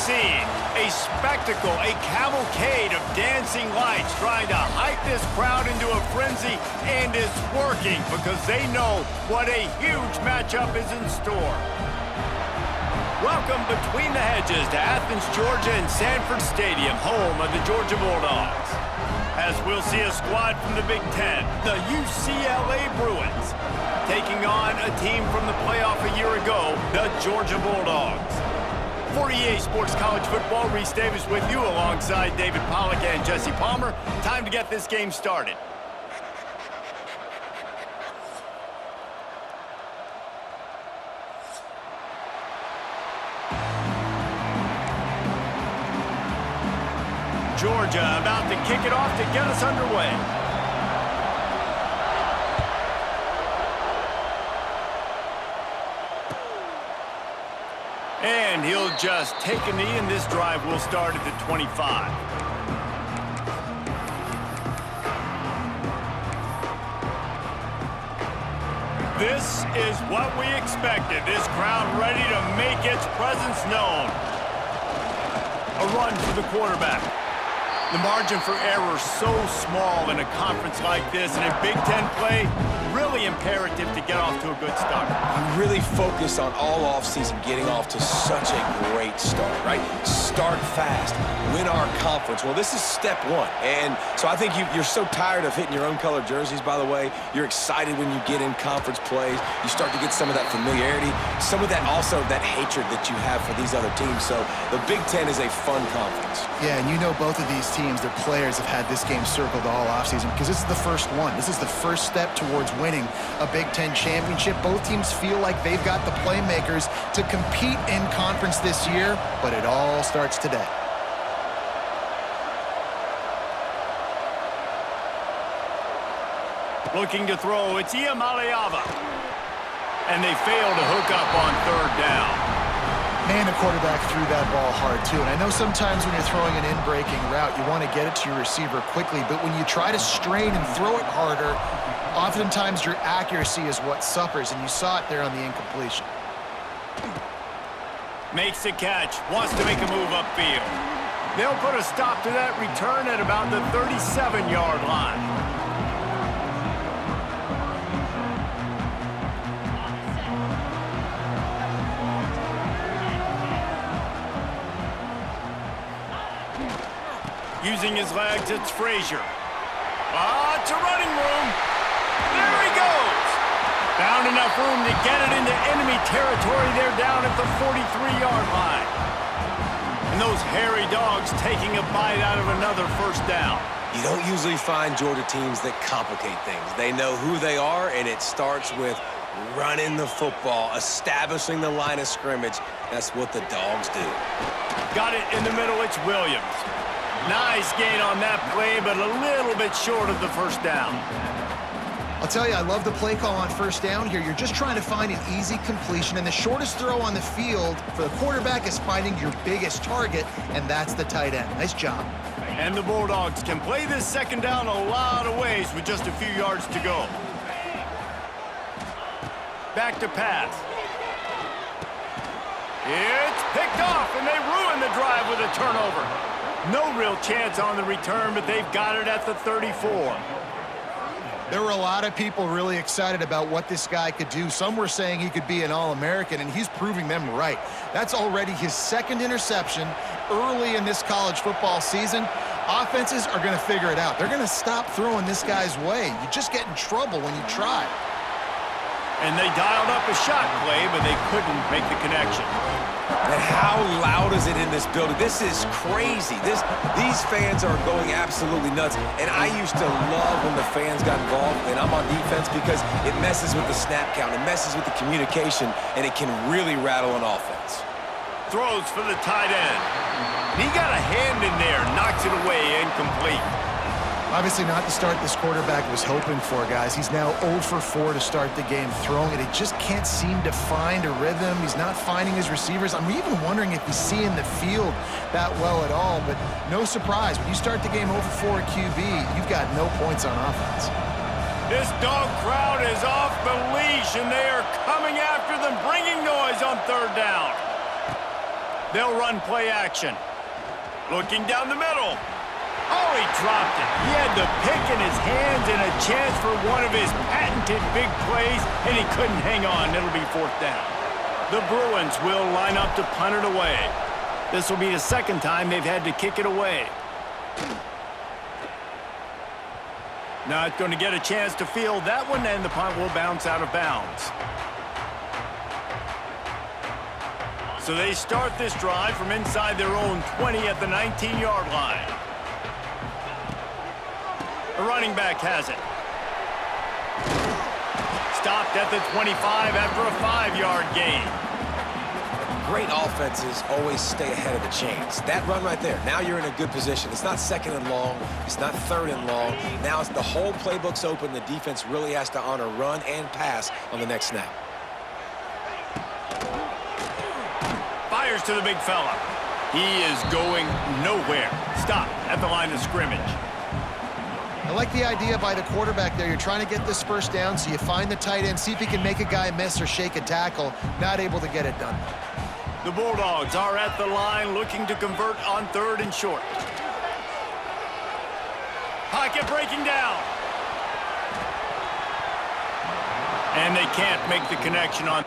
scene. A spectacle, a cavalcade of dancing lights trying to hype this crowd into a frenzy, and it's working because they know what a huge matchup is in store. Welcome between the hedges to Athens, Georgia and Sanford Stadium, home of the Georgia Bulldogs. As we'll see a squad from the Big Ten, the UCLA Bruins, taking on a team from the playoff a year ago, the Georgia Bulldogs. For EA Sports College Football, Reese Davis with you alongside David Pollack and Jesse Palmer. Time to get this game started. Georgia about to kick it off to get us underway. And he'll just take a knee, and this drive will start at the 25. This is what we expected. This crowd ready to make its presence known. A run for the quarterback. The margin for error so small in a conference like this, and in Big Ten play, really imperative to get off to a good start. We really focus on all offseason getting off to such a great start, right? Start fast, win our conference. Well, this is step one. And so I think you're so tired of hitting your own color jerseys, by the way. You're excited when you get in conference plays. You start to get some of that familiarity, some of that also that hatred that you have for these other teams. So the Big Ten is a fun conference. Yeah, and you know both of these teams, their players have had this game circled all offseason because this is the first one. This is the first step towards winning a Big Ten championship. Both teams feel like they've got the playmakers to compete in conference this year, but it all starts today. Looking to throw, it's Iamaleava. And they fail to hook up on third down. Man, the quarterback threw that ball hard, too. And I know sometimes when you're throwing an in-breaking route, you want to get it to your receiver quickly. But when you try to strain and throw it harder, oftentimes your accuracy is what suffers. And you saw it there on the incompletion. Makes the catch. Wants to make a move upfield. They'll put a stop to that return at about the 37-yard line. Using his legs, it's Frazier. It's a running room. There he goes. Found enough room to get it into enemy territory. They're down at the 43-yard line. And those hairy dogs taking a bite out of another first down. You don't usually find Georgia teams that complicate things. They know who they are, and it starts with running the football, establishing the line of scrimmage. That's what the dogs do. Got it in the middle. It's Williams. Nice gain on that play, but a little bit short of the first down. I'll tell you, I love the play call on first down here. You're just trying to find an easy completion, and the shortest throw on the field for the quarterback is finding your biggest target, and that's the tight end. Nice job. And the Bulldogs can play this second down a lot of ways with just a few yards to go. Back to pass. It's picked off, and they ruin the drive with a turnover. No real chance on the return, but they've got it at the 34. There were a lot of people really excited about what this guy could do. Some were saying he could be an All-American, and he's proving them right. That's already his second interception early in this college football season. Offenses are going to figure it out. They're going to stop throwing this guy's way. You just get in trouble when you try. And they dialed up a shot play, but they couldn't make the connection. And how loud is it in this building? This is crazy. These fans are going absolutely nuts. And I used to love when the fans got involved, and I'm on defense, because it messes with the snap count, it messes with the communication, and it can really rattle an offense. Throws for the tight end. He got a hand in there, knocks it away, incomplete. Obviously not the start this quarterback was hoping for, guys. He's now 0 for 4 to start the game throwing it. He just can't seem to find a rhythm. He's not finding his receivers. I'm even wondering if he's seeing the field that well at all, but no surprise. When you start the game 0 for 4 at QB, you've got no points on offense. This dog crowd is off the leash, and they are coming after them, bringing noise on third down. They'll run play action. Looking down the middle. Oh, he dropped it. He had the pick in his hands and a chance for one of his patented big plays, and he couldn't hang on. It'll be fourth down. The Bruins will line up to punt it away. This will be the second time they've had to kick it away. Not going to get a chance to field that one, and the punt will bounce out of bounds. So they start this drive from inside their own 20 at the 19-yard line. The running back has it. Stopped at the 25 after a 5-yard gain. Great offenses always stay ahead of the chains. That run right there, now you're in a good position. It's not second and long. It's not third and long. Now it's the whole playbook's open. The defense really has to honor run and pass on the next snap. Fires to the big fella. He is going nowhere. Stop at the line of scrimmage. I like the idea by the quarterback there. You're trying to get this first down, so you find the tight end, see if he can make a guy miss or shake a tackle. Not able to get it done. The Bulldogs are at the line looking to convert on 3rd and short. Pocket breaking down. And they can't make the connection on...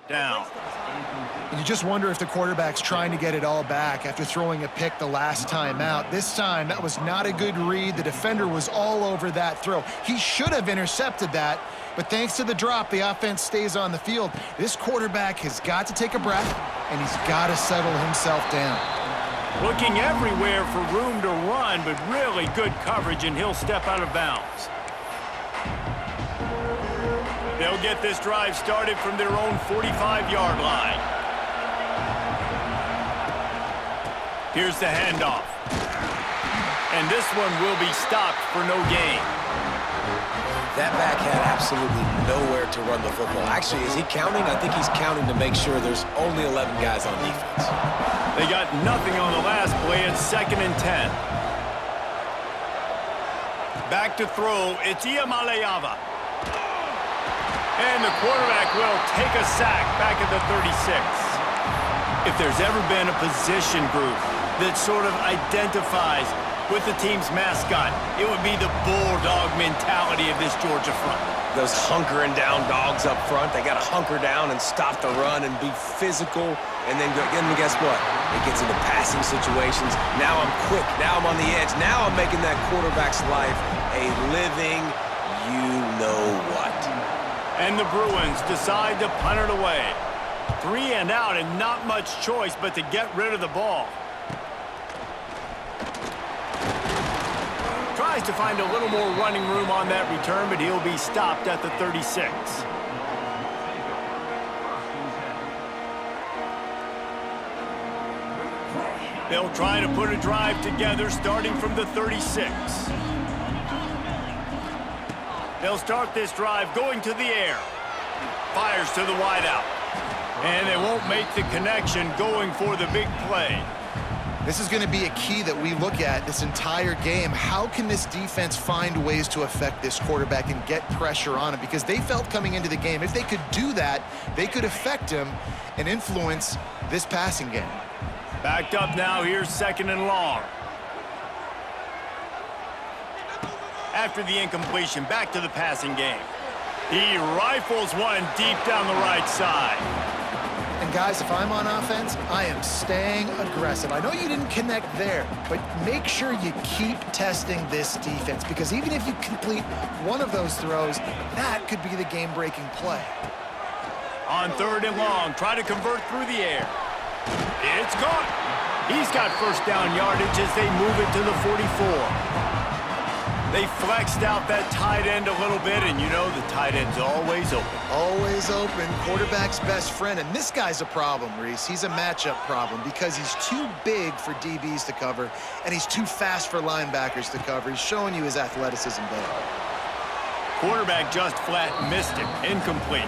down. You just wonder if the quarterback's trying to get it all back after throwing a pick the last time out. This time, that was not a good read. The defender was all over that throw. He should have intercepted that, but thanks to the drop, the offense stays on the field. This quarterback has got to take a breath, and he's got to settle himself down. Looking everywhere for room to run, but really good coverage, and he'll step out of bounds. They'll get this drive started from their own 45-yard line. Here's the handoff. And this one will be stopped for no gain. That back had absolutely nowhere to run the football. Actually, is he counting? I think he's counting to make sure there's only 11 guys on defense. They got nothing on the last play. It's 2nd and 10. Back to throw. It's Iamaleava. And the quarterback will take a sack back at the 36. If there's ever been a position group that sort of identifies with the team's mascot, it would be the bulldog mentality of this Georgia front. Those hunkering down dogs up front, they got to hunker down and stop the run and be physical. And then guess what? It gets into passing situations. Now I'm quick. Now I'm on the edge. Now I'm making that quarterback's life a living you-know-what. And the Bruins decide to punt it away. 3 and out and not much choice but to get rid of the ball. Tries to find a little more running room on that return, but he'll be stopped at the 36. They'll try to put a drive together starting from the 36. They'll start this drive going to the air. Fires to the wideout. And they won't make the connection going for the big play. This is going to be a key that we look at this entire game. How can this defense find ways to affect this quarterback and get pressure on him? Because they felt coming into the game, if they could do that, they could affect him and influence this passing game. Backed up now, here's 2nd and long. After the incompletion, back to the passing game. He rifles one deep down the right side. And guys, if I'm on offense, I am staying aggressive. I know you didn't connect there, but make sure you keep testing this defense, because even if you complete one of those throws, that could be the game-breaking play. On 3rd and long, try to convert through the air. It's gone. He's got first down yardage as they move it to the 44. They flexed out that tight end a little bit, and you know the tight end's always open. Always open, quarterback's best friend. And this guy's a problem, Reese. He's a matchup problem because he's too big for DBs to cover, and he's too fast for linebackers to cover. He's showing you his athleticism there. Quarterback just flat missed it. Incomplete.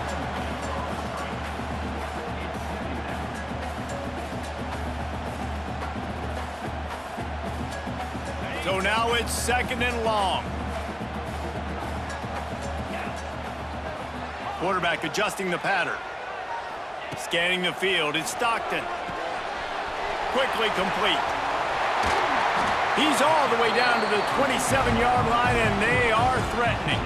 So now it's 2nd and long. Quarterback adjusting the pattern. Scanning the field, it's Stockton. Quickly complete. He's all the way down to the 27-yard line, and they are threatening.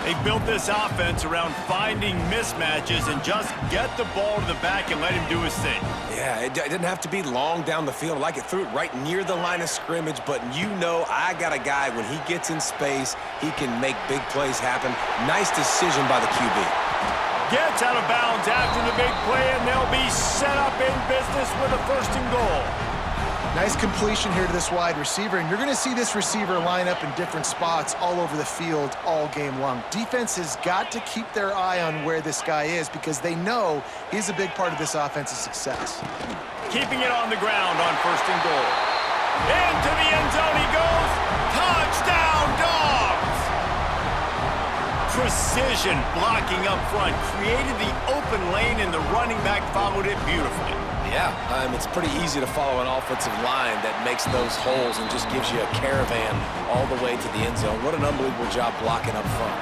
They built this offense around finding mismatches and just get the ball to the back and let him do his thing. Yeah, it didn't have to be long down the field. Like it threw it right near the line of scrimmage, but you know I got a guy, when he gets in space, he can make big plays happen. Nice decision by the QB. Gets out of bounds after the big play, and they'll be set up in business with a 1st and goal. Nice completion here to this wide receiver, and you're going to see this receiver line up in different spots all over the field all game long. Defense has got to keep their eye on where this guy is because they know he's a big part of this offense's success. Keeping it on the ground on 1st and goal. Into the end zone he goes. Touchdown, Dogs! Precision blocking up front created the open lane, and the running back followed it beautifully. Yeah, it's pretty easy to follow an offensive line that makes those holes and just gives you a caravan all the way to the end zone. What an unbelievable job blocking up front.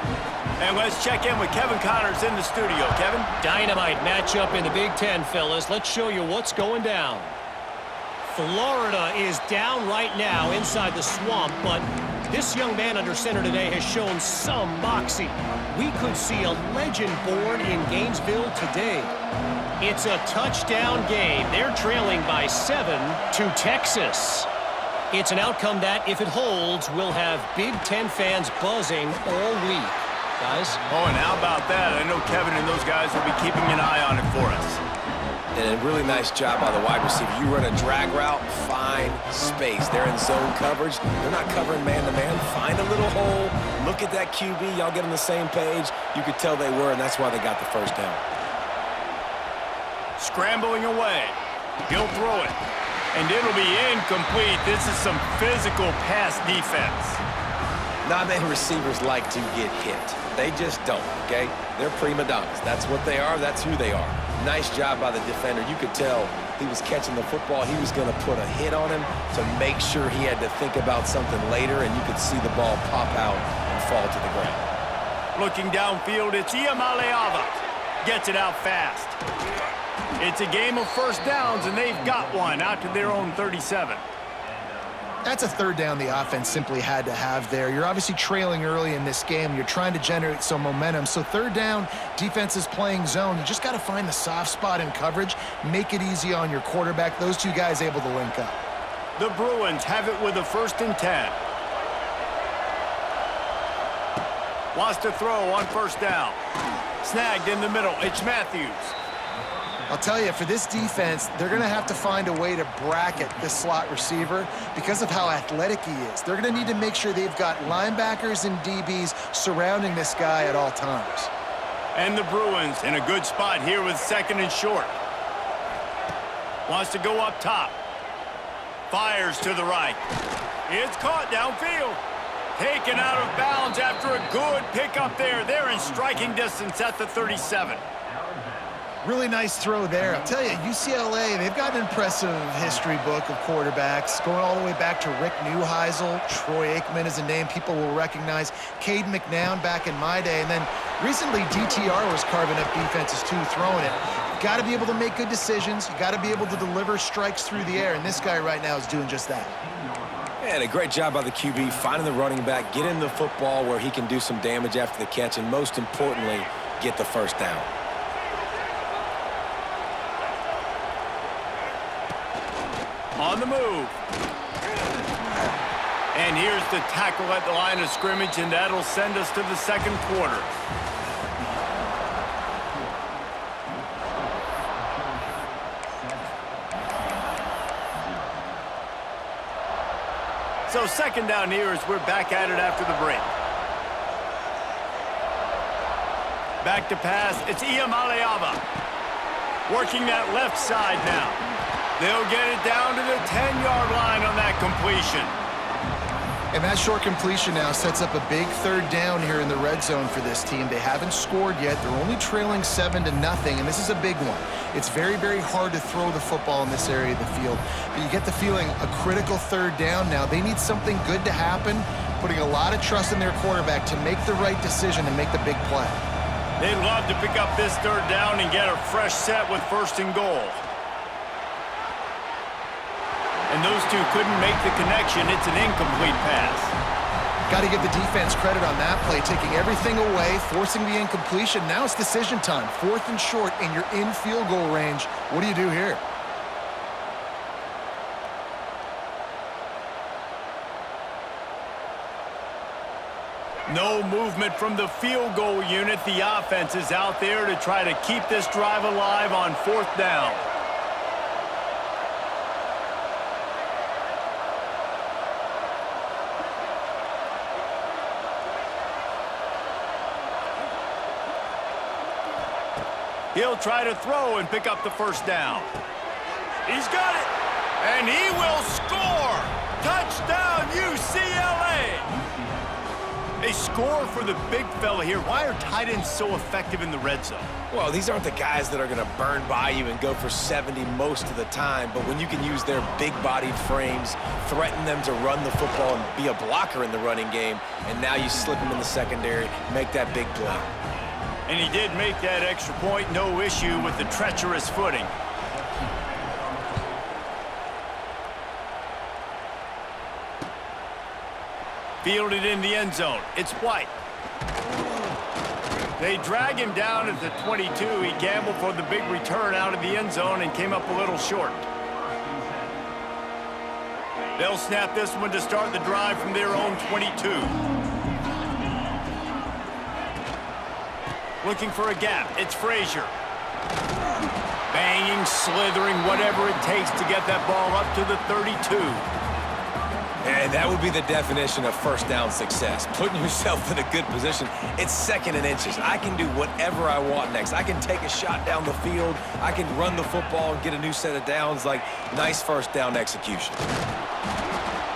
And let's check in with Kevin Connors in the studio. Kevin? Dynamite matchup in the Big Ten, fellas. Let's show you what's going down. Florida is down right now inside the swamp, but this young man under center today has shown some moxie. We could see a legend born in Gainesville today. It's a touchdown game. They're trailing by 7 to Texas. It's an outcome that, if it holds, will have Big Ten fans buzzing all week. Guys? Oh, and how about that? I know Kevin and those guys will be keeping an eye on it for us. And a really nice job by the wide receiver. You run a drag route, find space. They're in zone coverage. They're not covering man-to-man. Find a little hole. Look at that QB. Y'all get on the same page. You could tell they were, and that's why they got the 1st down. Scrambling away. He'll throw it. And it'll be incomplete. This is some physical pass defense. Not many receivers like to get hit. They just don't, okay? They're prima donnas. That's what they are. That's who they are. Nice job by the defender. You could tell he was catching the football. He was going to put a hit on him to make sure he had to think about something later, and you could see the ball pop out and fall to the ground. Looking downfield, it's Iamaleava. Gets it out fast. It's a game of 1st downs, and they've got one out to their own 37. That's a 3rd down the offense simply had to have there. You're obviously trailing early in this game. You're trying to generate some momentum. So 3rd down, defense is playing zone. You just got to find the soft spot in coverage, make it easy on your quarterback. Those two guys able to link up. The Bruins have it with a 1st and 10. Wants to throw on 1st down. Snagged in the middle. It's Matthews. I'll tell you, for this defense, they're going to have to find a way to bracket this slot receiver because of how athletic he is. They're going to need to make sure they've got linebackers and DBs surrounding this guy at all times. And the Bruins in a good spot here with 2nd and short. Wants to go up top. Fires to the right. It's caught downfield. Taken out of bounds after a good pickup there. They're in striking distance at the 37. Really nice throw there. I'll tell you, UCLA, they've got an impressive history book of quarterbacks, going all the way back to Rick Neuheisel. Troy Aikman is a name people will recognize. Cade McNown back in my day. And then recently, DTR was carving up defenses too, throwing it. You've got to be able to make good decisions. You've got to be able to deliver strikes through the air, and this guy right now is doing just that. And a great job by the QB, finding the running back, getting the football where he can do some damage after the catch, and most importantly, get the 1st down. On the move. And here's the tackle at the line of scrimmage, and that'll send us to the 2nd quarter. So 2nd down here as we're back at it after the break. Back to pass. It's Iamaleava. Working that left side now. They'll get it down to the 10-yard line on that completion. And that short completion now sets up a big third down here in the red zone for this team. They haven't scored yet. They're only trailing 7-0, and this is a big one. It's very, very hard to throw the football in this area of the field. But you get the feeling a critical third down now. They need something good to happen, putting a lot of trust in their quarterback to make the right decision and make the big play. They'd love to pick up this third down and get a fresh set with 1st and goal. And those two couldn't make the connection. It's an incomplete pass. Got to give the defense credit on that play, taking everything away, forcing the incompletion. Now it's decision time. 4th and short, and you're in field goal range. What do you do here? No movement from the field goal unit. The offense is out there to try to keep this drive alive on 4th down. He'll try to throw and pick up the 1st down. He's got it, and he will score! Touchdown, UCLA! A score for the big fella here. Why are tight ends so effective in the red zone? Well, these aren't the guys that are going to burn by you and go for 70 most of the time, but when you can use their big-bodied frames, threaten them to run the football and be a blocker in the running game, and now you slip them in the secondary, make that big play. And he did make that extra point, no issue with the treacherous footing. Fielded in the end zone. It's White. They drag him down at the 22. He gambled for the big return out of the end zone and came up a little short. They'll snap this one to start the drive from their own 22. Looking for a gap. It's Frazier. Banging, slithering, whatever it takes to get that ball up to the 32. And that would be the definition of 1st down success. Putting yourself in a good position. It's 2nd and inches. I can do whatever I want next. I can take a shot down the field. I can run the football and get a new set of downs. Like, nice 1st down execution.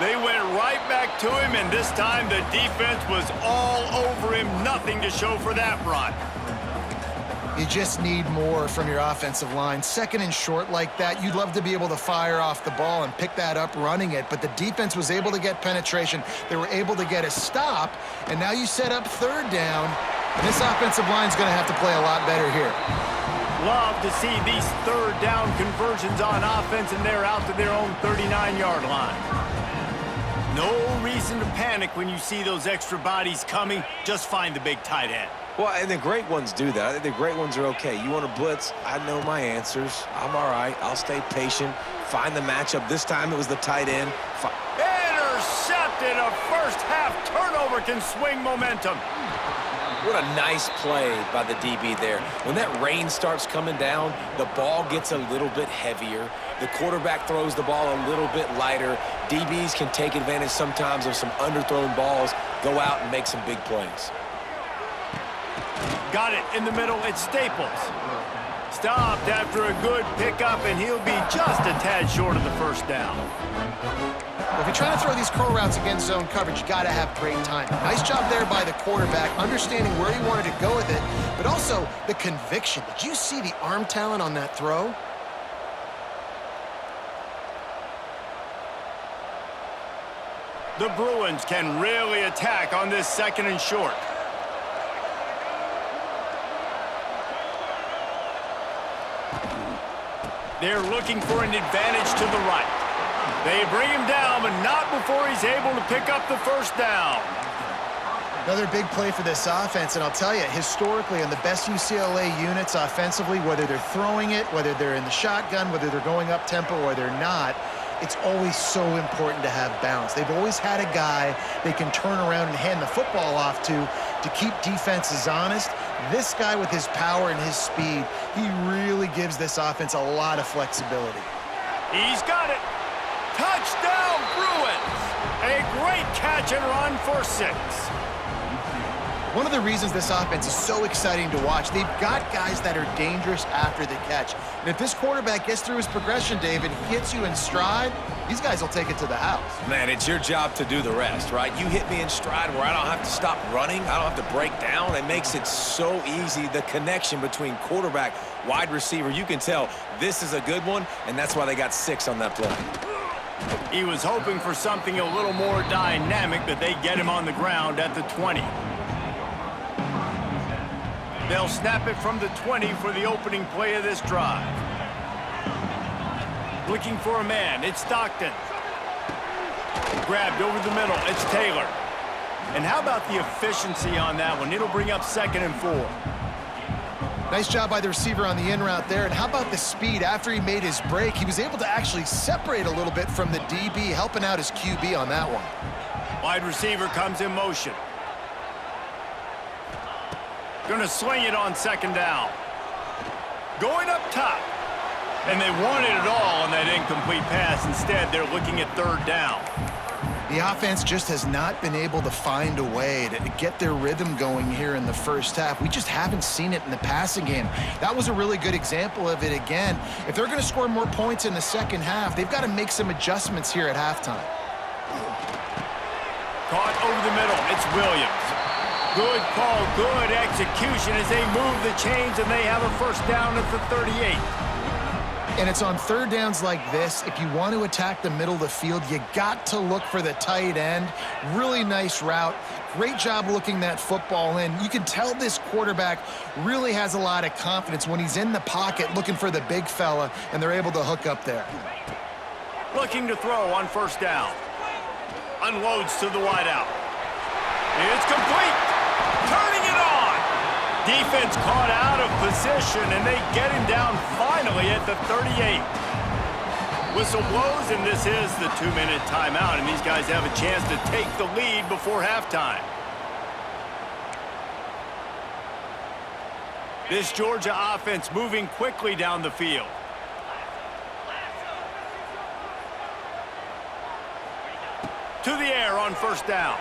They went right back to him, and this time the defense was all over him. Nothing to show for that run. You just need more from your offensive line. 2nd and short like that, you'd love to be able to fire off the ball and pick that up running it, but the defense was able to get penetration. They were able to get a stop, and now you set up 3rd down, and this offensive line's going to have to play a lot better here. Love to see these 3rd down conversions on offense, and they're out to their own 39-yard line. No reason to panic when you see those extra bodies coming. Just find the big tight end. Well, and the great ones do that. I think the great ones are okay. You want to blitz? I know my answers. I'm all right. I'll stay patient. Find the matchup. This time it was the tight end. Intercepted. A first-half turnover can swing momentum. What a nice play by the DB there. When that rain starts coming down, the ball gets a little bit heavier. The quarterback throws the ball a little bit lighter. DBs can take advantage sometimes of some underthrown balls, go out and make some big plays. Got it in the middle. It's Staples. Stopped after a good pickup, and he'll be just a tad short of the 1st down. Well, if you're trying to throw these curl routes against zone coverage, you got to have great timing. Nice job there by the quarterback, understanding where he wanted to go with it, but also the conviction. Did you see the arm talent on that throw? The Bruins can really attack on this 2nd and short. They're looking for an advantage to the right. They bring him down, but not before he's able to pick up the 1st down. Another big play for this offense, and I'll tell you, historically, in the best UCLA units offensively, whether they're throwing it, whether they're in the shotgun, whether they're going up-tempo or they're not, it's always so important to have balance. They've always had a guy they can turn around and hand the football off to keep defenses honest. This guy with his power and his speed, he really gives this offense a lot of flexibility. He's got it. Touchdown, Bruins. A great catch and run for 6. One of the reasons this offense is so exciting to watch, they've got guys that are dangerous after the catch. And if this quarterback gets through his progression, David, he hits you in stride, these guys will take it to the house. Man, it's your job to do the rest, right? You hit me in stride where I don't have to stop running. I don't have to break down. It makes it so easy, the connection between quarterback, wide receiver. You can tell this is a good one, and that's why they got 6 on that play. He was hoping for something a little more dynamic, but they get him on the ground at the 20. They'll snap it from the 20 for the opening play of this drive. Looking for a man, it's Stockton. Grabbed over the middle, it's Taylor. And how about the efficiency on that one? It'll bring up 2nd and 4. Nice job by the receiver on the in route there. And how about the speed? After he made his break, he was able to actually separate a little bit from the DB, helping out his QB on that one. Wide receiver comes in motion. Gonna sling it on 2nd down. Going up top. And they wanted it all on that incomplete pass. Instead, they're looking at 3rd down. The offense just has not been able to find a way to get their rhythm going here in the first half. We just haven't seen it in the passing game. That was a really good example of it again. If they're going to score more points in the second half, they've got to make some adjustments here at halftime. Caught over the middle. It's Williams. Good call, good execution as they move the chains, and they have a 1st down at the 38. And it's on 3rd downs like this. If you want to attack the middle of the field, you got to look for the tight end. Really nice route. Great job looking that football in. You can tell this quarterback really has a lot of confidence when he's in the pocket looking for the big fella, and they're able to hook up there. Looking to throw on 1st down. Unloads to the wideout. It's complete. Turning it on. Defense caught out of position, and they get him down finally at the 38. Whistle blows, and this is the 2-minute timeout, and these guys have a chance to take the lead before halftime. This Georgia offense moving quickly down the field. To the air on 1st down.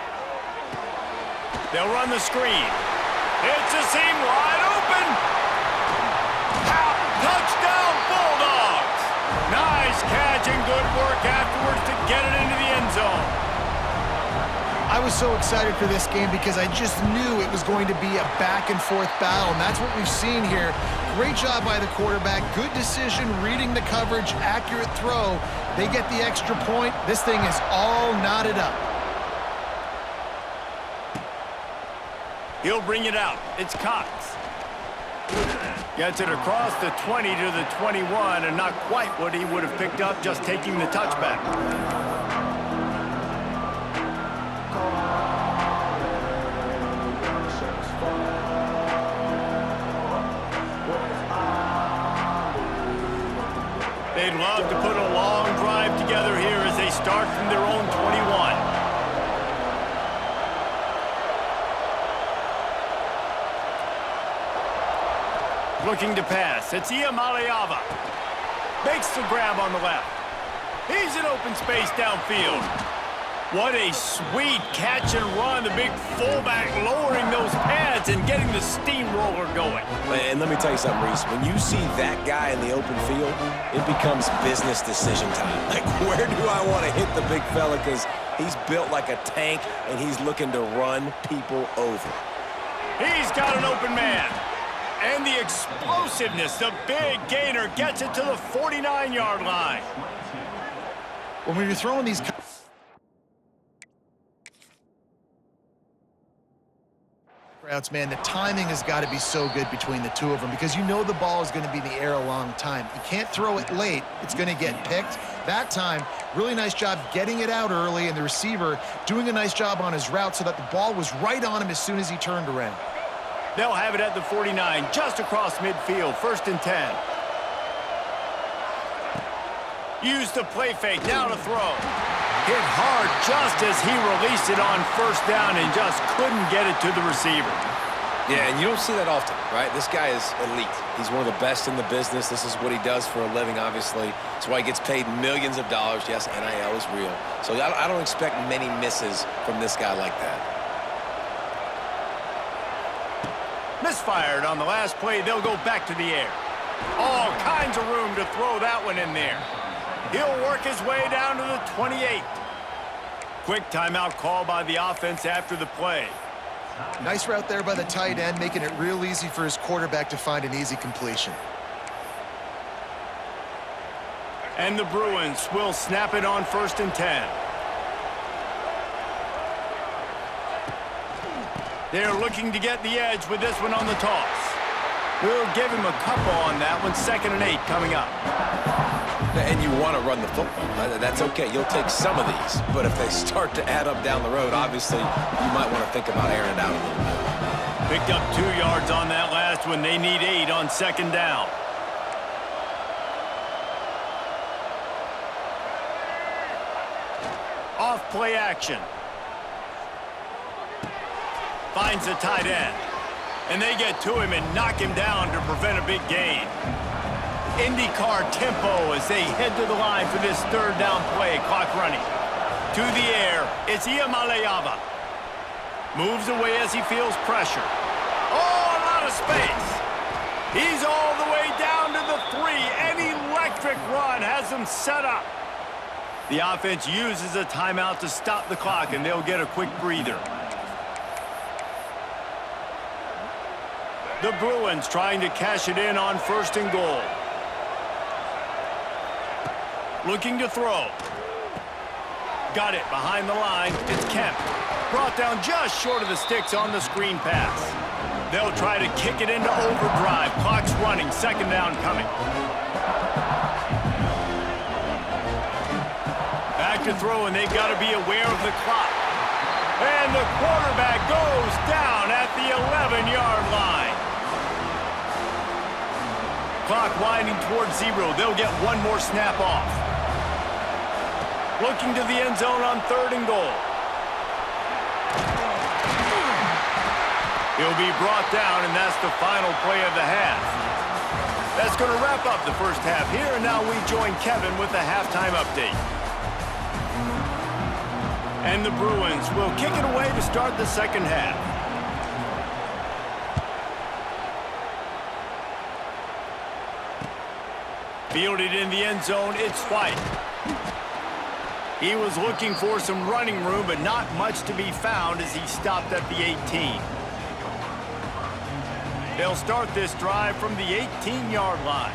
They'll run the screen. It's a seam wide open. Touchdown Bulldogs. Nice catch and good work afterwards to get it into the end zone. I was so excited for this game because I just knew it was going to be a back-and-forth battle, and that's what we've seen here. Great job by the quarterback. Good decision, reading the coverage, accurate throw. They get the extra point. This thing is all knotted up. He'll bring it out. It's Cox. Gets it across the 20 to the 21, and not quite what he would have picked up just taking the touchback. They'd love to put a long drive together here as they start from their own 21. Looking to pass. It's Iamaleava. Makes the grab on the left. He's in open space downfield. What a sweet catch and run. The big fullback lowering those pads and getting the steamroller going. And let me tell you something, Reese. When you see that guy in the open field, it becomes business decision time. Like, where do I want to hit the big fella? Because he's built like a tank, and he's looking to run people over. He's got an open man. And the explosiveness, the big gainer gets it to the 49-yard line. When you're throwing these routes, man, the timing has got to be so good between the two of them because you know the ball is going to be in the air a long time. You can't throw it late. It's going to get picked. That time, really nice job getting it out early, and the receiver doing a nice job on his route so that the ball was right on him as soon as he turned around. They'll have it at the 49, just across midfield, 1st and 10. Use the play fake, now to throw. Hit hard just as he released it on 1st down and just couldn't get it to the receiver. Yeah, and you don't see that often, right? This guy is elite. He's one of the best in the business. This is what he does for a living, obviously. That's why he gets paid millions of dollars. Yes, NIL is real. So I don't expect many misses from this guy like that. fired. On the last play, they'll go back to the air. All kinds of room to throw that one in there. He'll work his way down to the 28. Quick timeout call by the offense after the play. Nice route there by the tight end, making it real easy for his quarterback to find an easy completion. And the Bruins will snap it on 1st and 10. They're looking to get the edge with this one on the toss. We'll give him a couple on that one. 2nd and 8 coming up. And you want to run the football. That's okay. You'll take some of these. But if they start to add up down the road, obviously, you might want to think about airing it out a little bit. Picked up 2 yards on that last one. They need 8 on 2nd down. Off play action. Finds the tight end. And they get to him and knock him down to prevent a big gain. IndyCar tempo as they head to the line for this 3rd down play. Clock running. To the air, it's Iamaleava. Moves away as he feels pressure. Oh, a lot of space. He's all the way down to the 3. An electric run has him set up. The offense uses a timeout to stop the clock, and they'll get a quick breather. The Bruins trying to cash it in on 1st and goal. Looking to throw. Got it behind the line. It's Kemp. Brought down just short of the sticks on the screen pass. They'll try to kick it into overdrive. Clock's running. 2nd down coming. Back to throw, and they've got to be aware of the clock. And the quarterback goes down at the 11-yard line. Clock winding towards 0. They'll get one more snap off. Looking to the end zone on 3rd and goal. He'll be brought down, and that's the final play of the half. That's going to wrap up the first half here, and now we join Kevin with the halftime update. And the Bruins will kick it away to start the 2nd half. Fielded in the end zone, it's White. He was looking for some running room, but not much to be found as he stopped at the 18. They'll start this drive from the 18-yard line.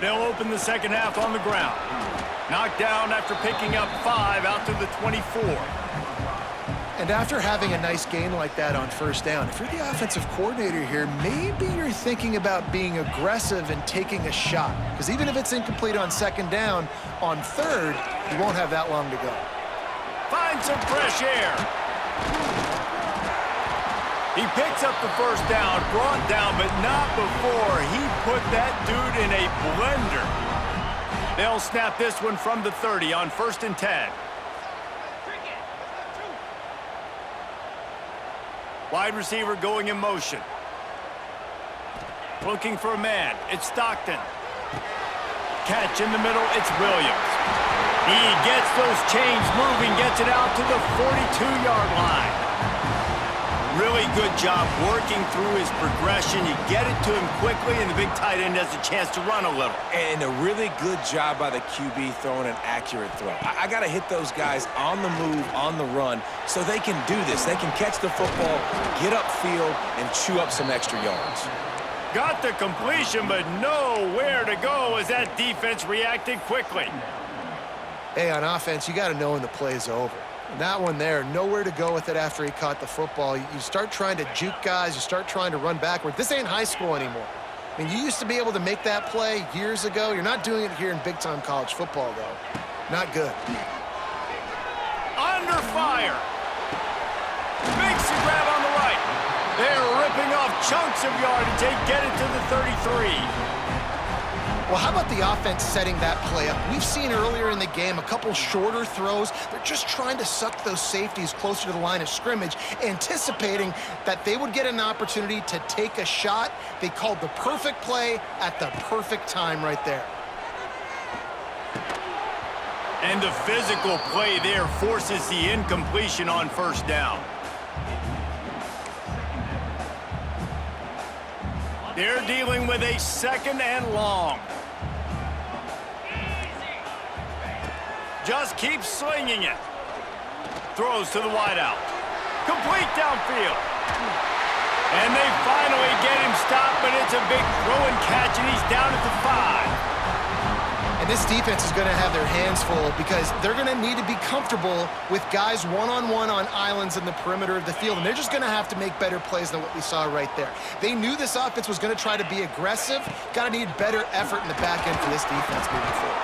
They'll open the 2nd half on the ground. Knocked down after picking up 5 out to the 24. And after having a nice gain like that on 1st down, if you're the offensive coordinator here, maybe you're thinking about being aggressive and taking a shot. Because even if it's incomplete on 2nd down, on 3rd, you won't have that long to go. Find some fresh air. He picks up the 1st down, brought down, but not before he put that dude in a blender. They'll snap this one from the 30 on 1st and 10. Wide receiver going in motion. Looking for a man. It's Stockton. Catch in the middle. It's Williams. He gets those chains moving, gets it out to the 42-yard line. Really good job working through his progression. You get it to him quickly, and the big tight end has a chance to run a little. And a really good job by the QB throwing an accurate throw. I got to hit those guys on the move, on the run, so they can do this. They can catch the football, get upfield, and chew up some extra yards. Got the completion, but nowhere to go as that defense reacted quickly. Hey, on offense, you got to know when the play's over. And that one there, nowhere to go with it after he caught the football. You start trying to juke guys. You start trying to run backward. This ain't high school anymore. I mean, you used to be able to make that play years ago. You're not doing it here in big-time college football, though. Not good. Under fire. Makes the grab on the right. They're ripping off chunks of yardage. They get it to the 33. Well, how about the offense setting that play up? We've seen earlier in the game a couple shorter throws. They're just trying to suck those safeties closer to the line of scrimmage, anticipating that they would get an opportunity to take a shot. They called the perfect play at the perfect time right there. And the physical play there forces the incompletion on first down. They're dealing with a 2nd and long. Just keeps slinging it. Throws to the wideout. Complete downfield. And they finally get him stopped, but it's a big throw and catch, and he's down at the 5. And this defense is going to have their hands full because they're going to need to be comfortable with guys one-on-one on islands in the perimeter of the field, and they're just going to have to make better plays than what we saw right there. They knew this offense was going to try to be aggressive. Got to need better effort in the back end for this defense moving forward.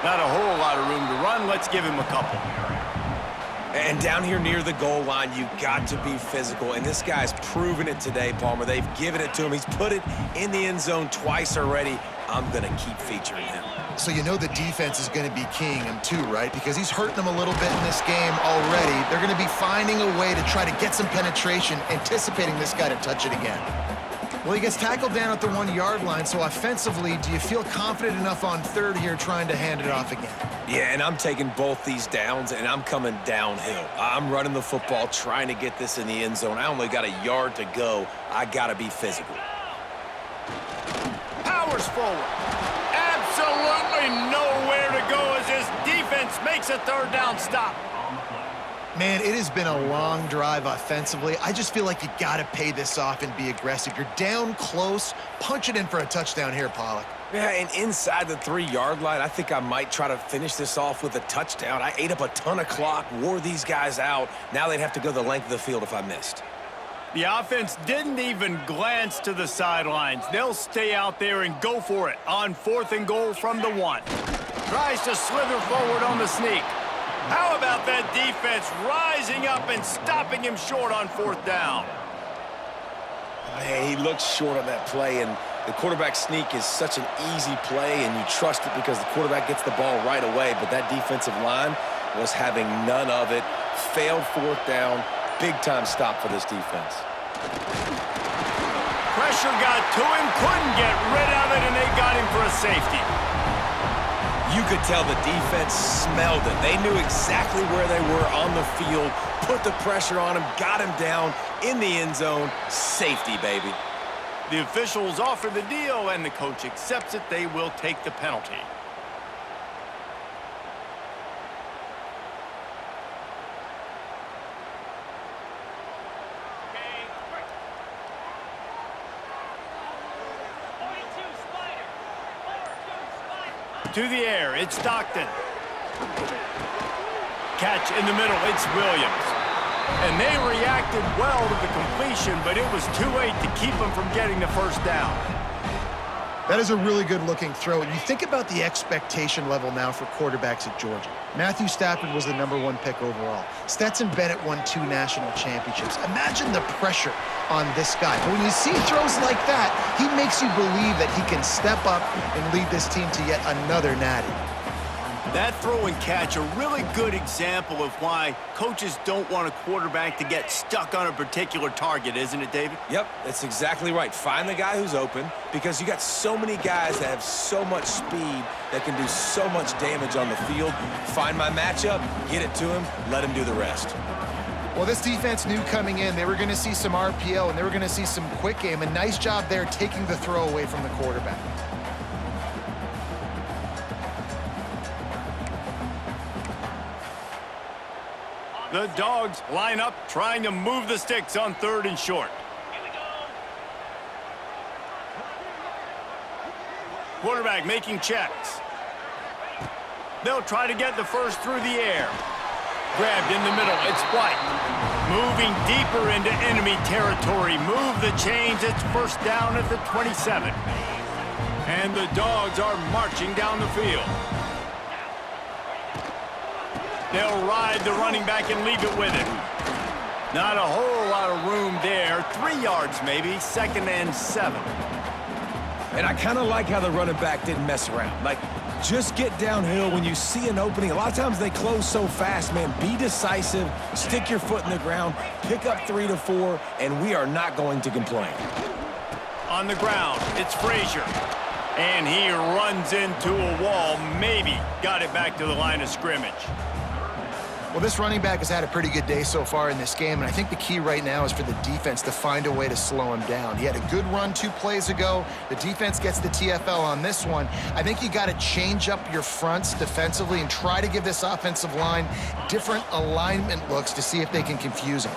Not a whole lot of room to run. Let's give him a couple. And down here near the goal line, you got to be physical. And this guy's proven it today, Palmer. They've given it to him. He's put it in the end zone twice already. I'm going to keep featuring him. So you know the defense is going to be keying him too, right? Because he's hurting them a little bit in this game already. They're going to be finding a way to try to get some penetration, anticipating this guy to touch it again. Well, he gets tackled down at the 1-yard line, so offensively, do you feel confident enough on 3rd here trying to hand it off again? Yeah, and I'm taking both these downs, and I'm coming downhill. I'm running the football, trying to get this in the end zone. I only got a yard to go. I got to be physical. Powers forward. Absolutely nowhere to go as this defense makes a 3rd down stop. Man, it has been a long drive offensively. I just feel like you got to pay this off and be aggressive. You're down close. Punch it in for a touchdown here, Pollock. Yeah, and inside the 3-yard line, I think I might try to finish this off with a touchdown. I ate up a ton of clock, wore these guys out. Now they'd have to go the length of the field if I missed. The offense didn't even glance to the sidelines. They'll stay out there and go for it on 4th and goal from the 1. Tries to slither forward on the sneak. How about that defense rising up and stopping him short on 4th down? Hey, he looks short on that play, and the quarterback sneak is such an easy play, and you trust it because the quarterback gets the ball right away, but that defensive line was having none of it. Failed 4th down. Big-time stop for this defense. Pressure got to him, couldn't get rid of it, and they got him for a safety. You could tell the defense smelled it. They knew exactly where they were on the field, put the pressure on him, got him down in the end zone. Safety, baby. The officials offer the deal, and the coach accepts it. They will take the penalty. To the air, it's Stockton. Catch in the middle, it's Williams. And they reacted well to the completion, but it was too late to keep them from getting the 1st down. That is a really good-looking throw. And you think about the expectation level now for quarterbacks at Georgia. Matthew Stafford was the #1 pick overall. Stetson Bennett won 2 national championships. Imagine the pressure on this guy. But when you see throws like that, he makes you believe that he can step up and lead this team to yet another natty. That throw and catch, a really good example of why coaches don't want a quarterback to get stuck on a particular target, isn't it, David? Yep, that's exactly right. Find the guy who's open because you got so many guys that have so much speed that can do so much damage on the field. Find my matchup, get it to him, let him do the rest. Well, this defense knew coming in they were going to see some RPO and they were going to see some quick game. A nice job there taking the throw away from the quarterback. The Dogs line up, trying to move the sticks on 3rd and short. Quarterback making checks. They'll try to get the 1st through the air. Grabbed in the middle, it's White. Moving deeper into enemy territory. Move the chains, it's 1st down at the 27. And the Dogs are marching down the field. They'll ride the running back and leave it with him. Not a whole lot of room there. 3 yards maybe, 2nd and 7. And I kind of like how the running back didn't mess around. Like, just get downhill when you see an opening. A lot of times they close so fast, man. Be decisive, stick your foot in the ground, pick up 3 to 4, and we are not going to complain. On the ground, it's Frazier. And he runs into a wall, maybe got it back to the line of scrimmage. Well, this running back has had a pretty good day so far in this game, and I think the key right now is for the defense to find a way to slow him down. He had a good run 2 plays ago. The defense gets the TFL on this one. I think you got to change up your fronts defensively and try to give this offensive line different alignment looks to see if they can confuse him.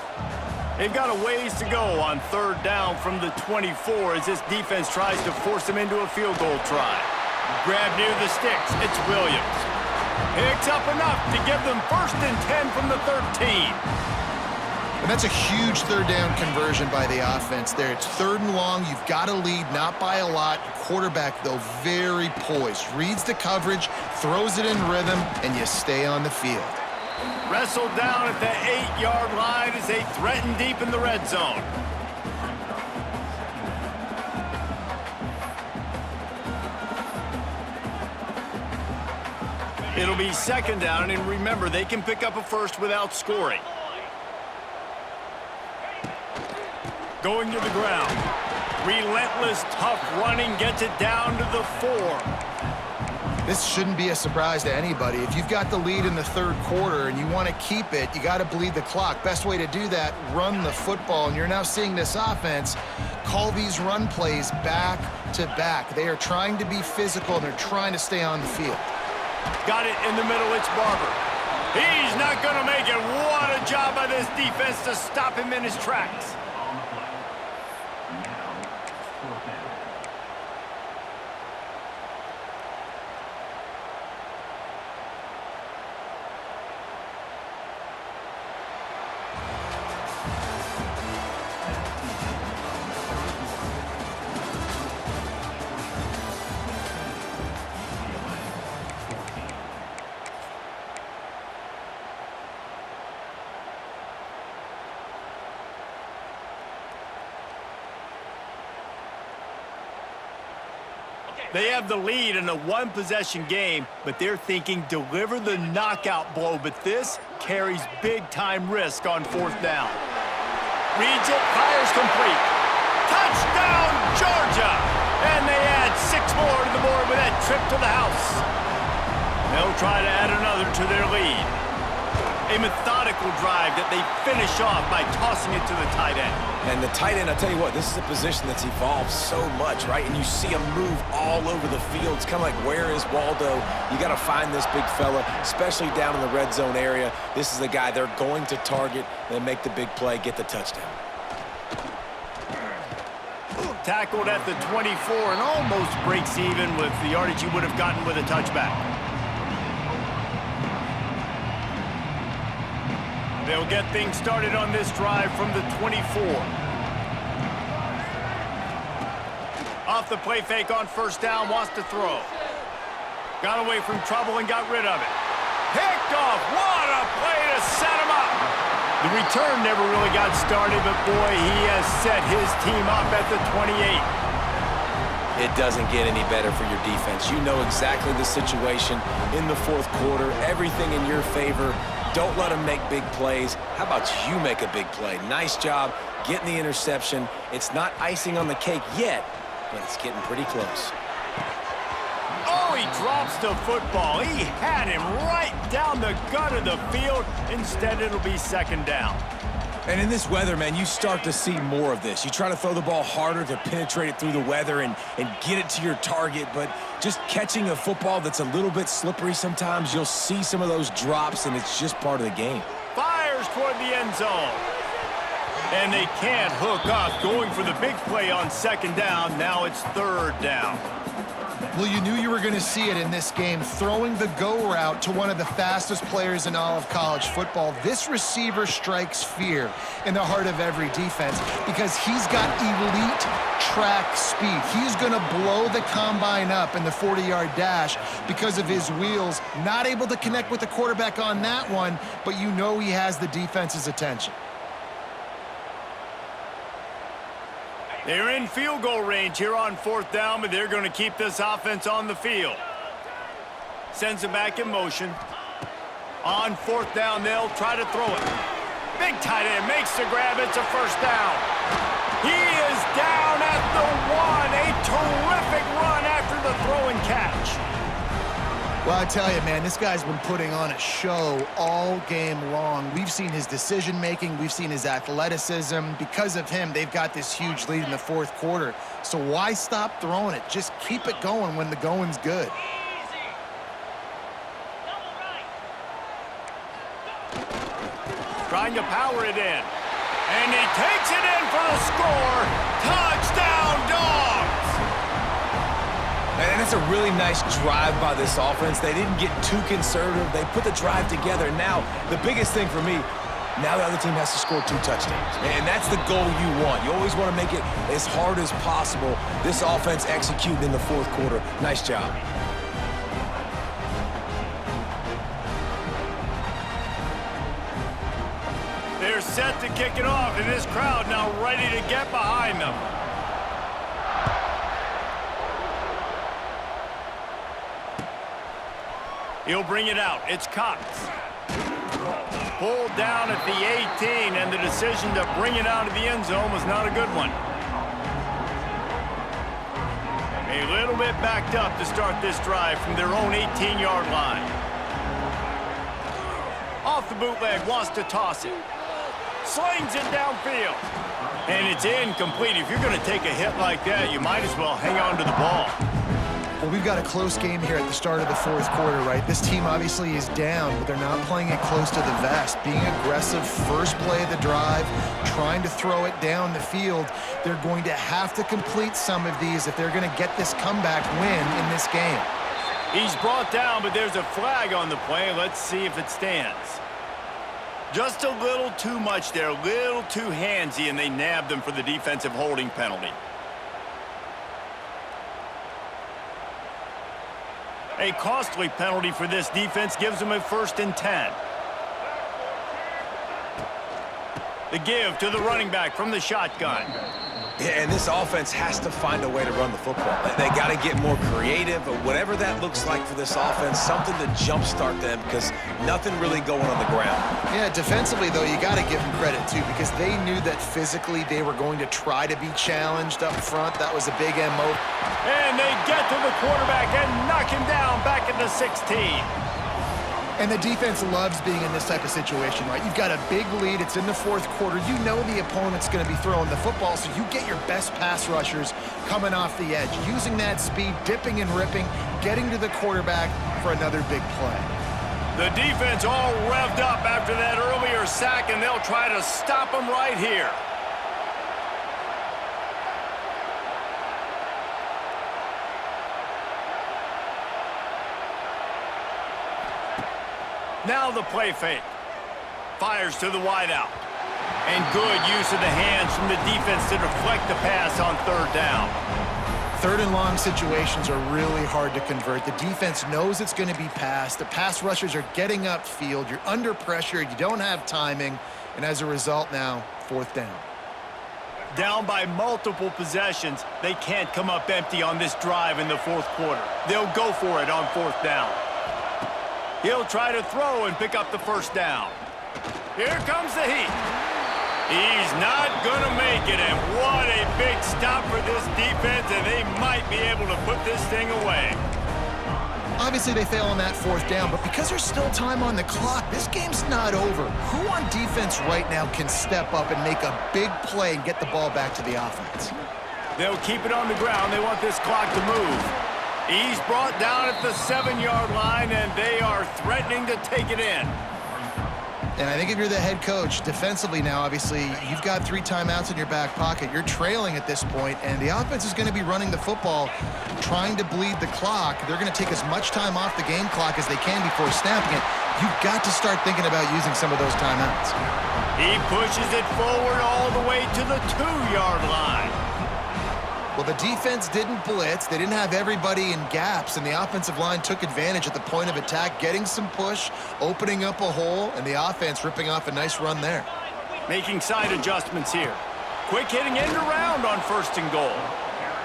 They've got a ways to go on 3rd down from the 24 as this defense tries to force them into a field goal try. Grab near the sticks. It's Williams. Picks up enough to give them 1st and 10 from the 13. And that's a huge 3rd down conversion by the offense there. It's 3rd and long. You've got to lead, not by a lot. Quarterback, though, very poised. Reads the coverage, throws it in rhythm, and you stay on the field. Wrestled down at the 8-yard line as they threaten deep in the red zone. It'll be 2nd down, and remember, they can pick up a first without scoring. Going to the ground. Relentless, tough running, gets it down to the 4. This shouldn't be a surprise to anybody. If you've got the lead in the 3rd quarter and you want to keep it, you got to bleed the clock. Best way to do that, run the football. And you're now seeing this offense call these run plays back to back. They are trying to be physical, and they're trying to stay on the field. Got it in the middle, it's Barber. He's not going to make it. What a job by this defense to stop him in his tracks. They have the lead in a 1-possession game, but they're thinking deliver the knockout blow. But this carries big-time risk on 4th down. Reads it, fires complete. Touchdown, Georgia! And they add 6 more to the board with that trip to the house. They'll try to add another to their lead. A methodical drive that they finish off by tossing it to the tight end. And the tight end, I'll tell you what, this is a position that's evolved so much, right? And you see him move all over the field. It's kind of like, where is Waldo? You got to find this big fella, especially down in the red zone area. This is the guy they're going to target and make the big play, get the touchdown. Tackled at the 24 and almost breaks even with the yardage you would have gotten with a touchback. They'll get things started on this drive from the 24. Off the play fake on 1st down, wants to throw. Got away from trouble and got rid of it. Picked off, what a play to set him up. The return never really got started, but boy, he has set his team up at the 28. It doesn't get any better for your defense. You know exactly the situation in the 4th quarter, everything in your favor. Don't let them make big plays. How about you make a big play? Nice job getting the interception. It's not icing on the cake yet, but it's getting pretty close. Oh, he drops the football. He had him right down the gut of the field. Instead, it'll be 2nd down. And in this weather, man, you start to see more of this. You try to throw the ball harder to penetrate it through the weather and get it to your target, but just catching a football that's a little bit slippery sometimes, you'll see some of those drops, and it's just part of the game. Fires toward the end zone. And they can't hook up. Going for the big play on 2nd down. Now it's 3rd down. Well, you knew you were going to see it in this game, throwing the go route to one of the fastest players in all of college football. This receiver strikes fear in the heart of every defense because he's got elite track speed. He's going to blow the combine up in the 40-yard dash because of his wheels. Not able to connect with the quarterback on that one, but you know he has the defense's attention. They're in field goal range here on 4th down, but they're going to keep this offense on the field. Sends it back in motion. On 4th down, they'll try to throw it. Big tight end makes the grab. It's a 1st down. He is down at the 1. A terrific run after the Well, I tell you, man, this guy's been putting on a show all game long. We've seen his decision-making. We've seen his athleticism. Because of him, they've got this huge lead in the fourth quarter. So why stop throwing it? Just keep it going when the going's good. Trying to power it in. And he takes it in for the score. Touchdown, Dogs! And it's a really nice drive by this offense. They didn't get too conservative. They put the drive together. Now, the biggest thing for me, now the other team has to score 2 touchdowns. And that's the goal you want. You always want to make it as hard as possible. This offense executed in the fourth quarter. Nice job. They're set to kick it off, and this crowd now ready to get behind them. He'll bring it out. It's Cox. Pulled down at the 18, and the decision to bring it out of the end zone was not a good one. A little bit backed up to start this drive from their own 18-yard line. Off the bootleg, wants to toss it. Slings it downfield. And it's incomplete. If you're going to take a hit like that, you might as well hang on to the ball. Well, we've got a close game here at the start of the fourth quarter, right? This team obviously is down, but they're not playing it close to the vest. Being aggressive, first play of the drive, trying to throw it down the field. They're going to have to complete some of these if they're going to get this comeback win in this game. He's brought down, but there's a flag on the play. Let's see if it stands. Just a little too much there, a little too handsy, and they nabbed him for the defensive holding penalty. A costly penalty for this defense gives them a 1st and 10. The give to the running back from the shotgun. Yeah, and this offense has to find a way to run the football. They got to get more creative, or whatever that looks like for this offense, something to jumpstart them, because nothing really going on the ground. Yeah, defensively, though, you got to give them credit, too, because they knew that physically they were going to try to be challenged up front. That was a big MO. And they get to the quarterback and knock him down back at the 16. And the defense loves being in this type of situation, right? You've got a big lead. It's in the fourth quarter. You know the opponent's going to be throwing the football, so you get your best pass rushers coming off the edge, using that speed, dipping and ripping, getting to the quarterback for another big play. The defense all revved up after that earlier sack, and they'll try to stop him right here. Now the play fake. Fires to the wideout. And good use of the hands from the defense to deflect the pass on 3rd down. 3rd and long situations are really hard to convert. The defense knows it's going to be passed. The pass rushers are getting upfield. You're under pressure. You don't have timing. And as a result now, 4th down. Down by multiple possessions, they can't come up empty on this drive in the fourth quarter. They'll go for it on 4th down. He'll try to throw and pick up the 1st down. Here comes the heat. He's not going to make it, and what a big stop for this defense, and they might be able to put this thing away. Obviously, they fail on that 4th down, but because there's still time on the clock, this game's not over. Who on defense right now can step up and make a big play and get the ball back to the offense? They'll keep it on the ground. They want this clock to move. He's brought down at the 7-yard line, and they are threatening to take it in. And I think if you're the head coach, defensively now, obviously, you've got 3 timeouts in your back pocket. You're trailing at this point, and the offense is going to be running the football, trying to bleed the clock. They're going to take as much time off the game clock as they can before snapping it. You've got to start thinking about using some of those timeouts. He pushes it forward all the way to the 2-yard line. Well, the defense didn't blitz. They didn't have everybody in gaps, and the offensive line took advantage at the point of attack, getting some push, opening up a hole, and the offense ripping off a nice run there. Making side adjustments here. Quick hitting end around on 1st and goal.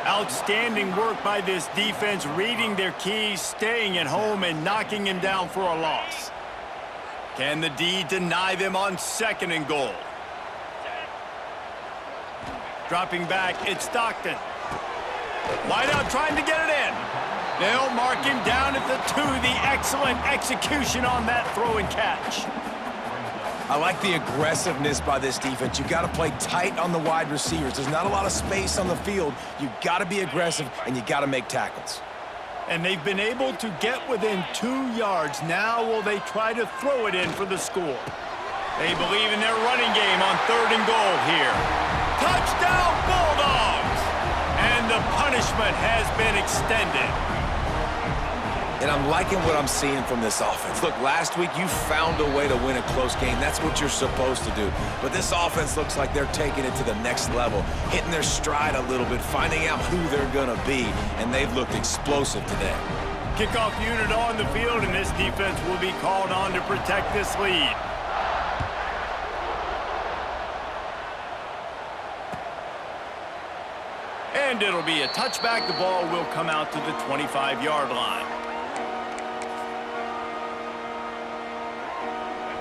Outstanding work by this defense, reading their keys, staying at home, and knocking him down for a loss. Can the D deny them on 2nd and goal? Dropping back, it's Stockton. Wide out trying to get it in. They'll mark him down at the 2. The excellent execution on that throw and catch. I like the aggressiveness by this defense. You got to play tight on the wide receivers. There's not a lot of space on the field. You got to be aggressive, and you got to make tackles. And they've been able to get within 2 yards. Now will they try to throw it in for the score? They believe in their running game on 3rd and goal here. Touchdown, Bulldogs! And the punishment has been extended. And I'm liking what I'm seeing from this offense. Look, last week you found a way to win a close game. That's what you're supposed to do. But this offense looks like they're taking it to the next level, hitting their stride a little bit, finding out who they're going to be, and they've looked explosive today. Kickoff unit on the field, and this defense will be called on to protect this lead. And it'll be a touchback. The ball will come out to the 25-yard line.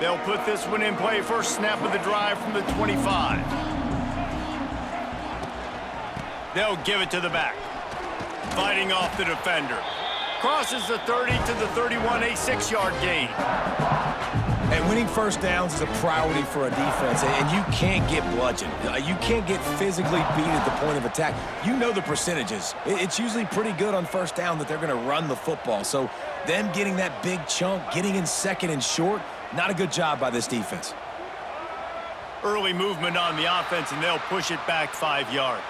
They'll put this one in play. First snap of the drive from the 25. They'll give it to the back. Fighting off the defender. Crosses the 30 to the 31, a 6-yard gain. And winning first downs is a priority for a defense, and you can't get bludgeoned. You can't get physically beat at the point of attack. You know the percentages. It's usually pretty good on first down that they're going to run the football. So them getting that big chunk, getting in second and short, not a good job by this defense. Early movement on the offense, and they'll push it back 5 yards.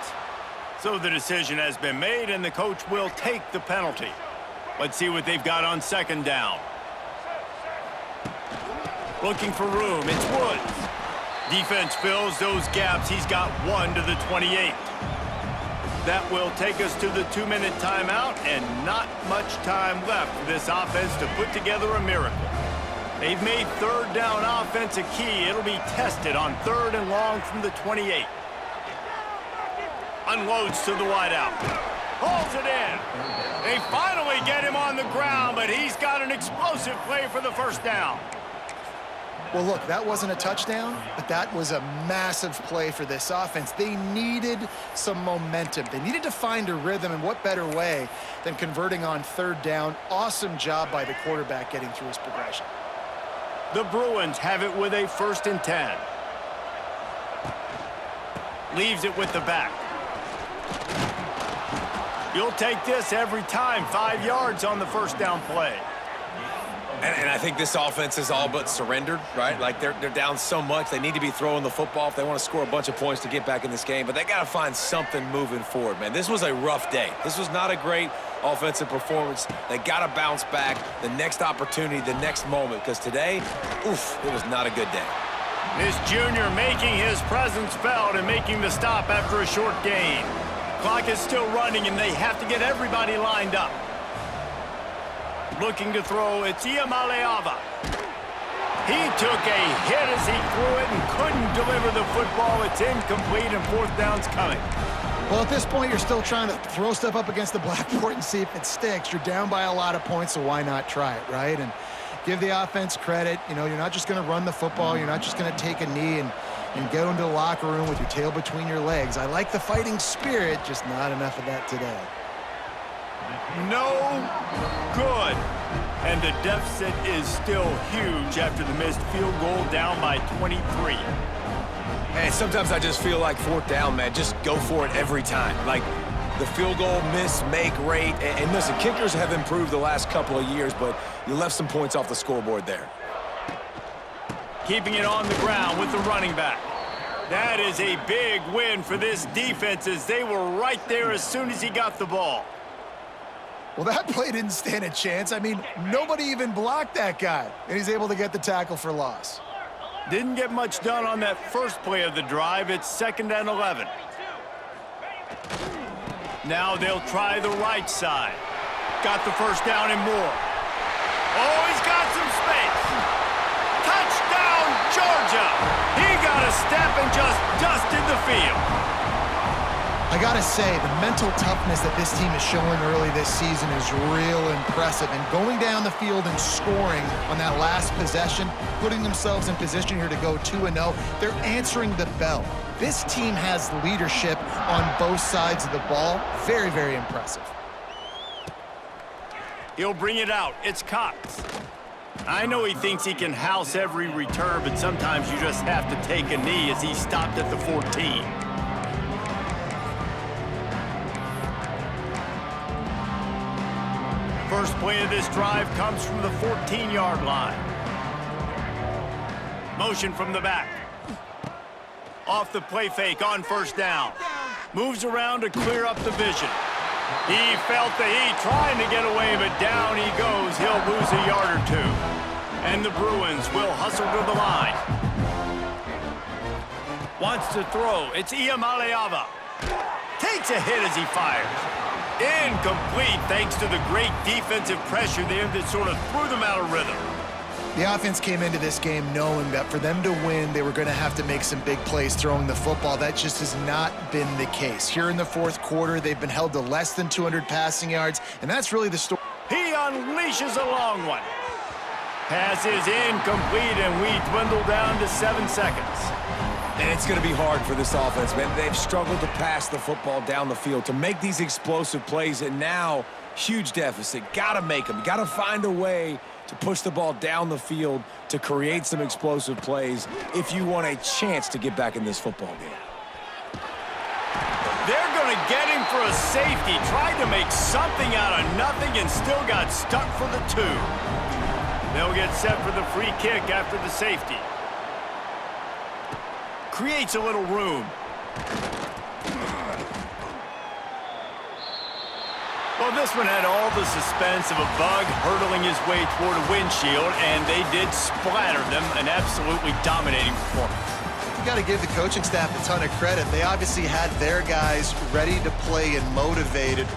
So the decision has been made, and the coach will take the penalty. Let's see what they've got on 2nd down. Looking for room, it's Woods. Defense fills those gaps. He's got 1 to the 28. That will take us to the 2-minute timeout, and not much time left for this offense to put together a miracle. They've made 3rd down offense a key. It'll be tested on 3rd and long from the 28. Unloads to the wideout. Hauls it in. They finally get him on the ground, but he's got an explosive play for the first down. Well, look, that wasn't a touchdown, but that was a massive play for this offense. They needed some momentum. They needed to find a rhythm, and what better way than converting on 3rd down. Awesome job by the quarterback getting through his progression. The Bruins have it with a 1st and 10. Leaves it with the back. You'll take this every time. 5 yards on the first down play. And I think this offense is all but surrendered, right? Like they're down so much. They need to be throwing the football if they want to score a bunch of points to get back in this game. But they got to find something moving forward, man. This was a rough day. This was not a great offensive performance. They got to bounce back the next opportunity, the next moment, because today, oof, it was not a good day. This junior making his presence felt and making the stop after a short gain. Clock is still running, and they have to get everybody lined up. Looking to throw, it's Iamaleava. He took a hit as he threw it and couldn't deliver the football. It's incomplete, and 4th down's coming. Well, at this point, you're still trying to throw stuff up against the blackboard and see if it sticks. You're down by a lot of points, so why not try it, right? And give the offense credit. You know, you're not just going to run the football. You're not just going to take a knee and go into the locker room with your tail between your legs. I like the fighting spirit, just not enough of that today. No good. And the deficit is still huge after the missed field goal, down by 23. And sometimes I just feel like 4th down, man, just go for it every time. Like the field goal miss, make rate. And listen, kickers have improved the last couple of years, but you left some points off the scoreboard there. Keeping it on the ground with the running back. That is a big win for this defense, as they were right there as soon as he got the ball. Well, that play didn't stand a chance. I mean, nobody even blocked that guy, and he's able to get the tackle for loss. Didn't get much done on that first play of the drive. It's 2nd and 11. Now they'll try the right side. Got the first down and more. Oh, he's got some space. Touchdown, Georgia. He got a step and just dusted the field. I gotta say, the mental toughness that this team is showing early this season is real impressive. And going down the field and scoring on that last possession, putting themselves in position here to go 2-0, they're answering the bell. This team has leadership on both sides of the ball. Very, very impressive. He'll bring it out. It's Cox. I know he thinks he can house every return, but sometimes you just have to take a knee as he stopped at the 14. First play of this drive comes from the 14-yard line. Motion from the back. Off the play fake on first down. Moves around to clear up the vision. He felt the heat trying to get away, but down he goes. He'll lose a yard or two. And the Bruins will hustle to the line. Wants to throw. It's Iamaleava. Takes a hit as he fires. Incomplete thanks to the great defensive pressure there that sort of threw them out of rhythm. The offense came into this game knowing that for them to win, they were going to have to make some big plays throwing the football. That just has not been the case. Here in the fourth quarter, they've been held to less than 200 passing yards, and that's really the story. He unleashes a long one. Pass is incomplete, and we dwindle down to 7 seconds. And it's going to be hard for this offense, man. They've struggled to pass the football down the field, to make these explosive plays, and now huge deficit. Got to make them. Got to find a way to push the ball down the field to create some explosive plays if you want a chance to get back in this football game. They're going to get him for a safety. Tried to make something out of nothing and still got stuck for the 2. They'll get set for the free kick after the safety. Creates a little room. Well, this one had all the suspense of a bug hurtling his way toward a windshield, and they did splatter them. An absolutely dominating performance. You got to give the coaching staff a ton of credit. They obviously had their guys ready to play and motivated.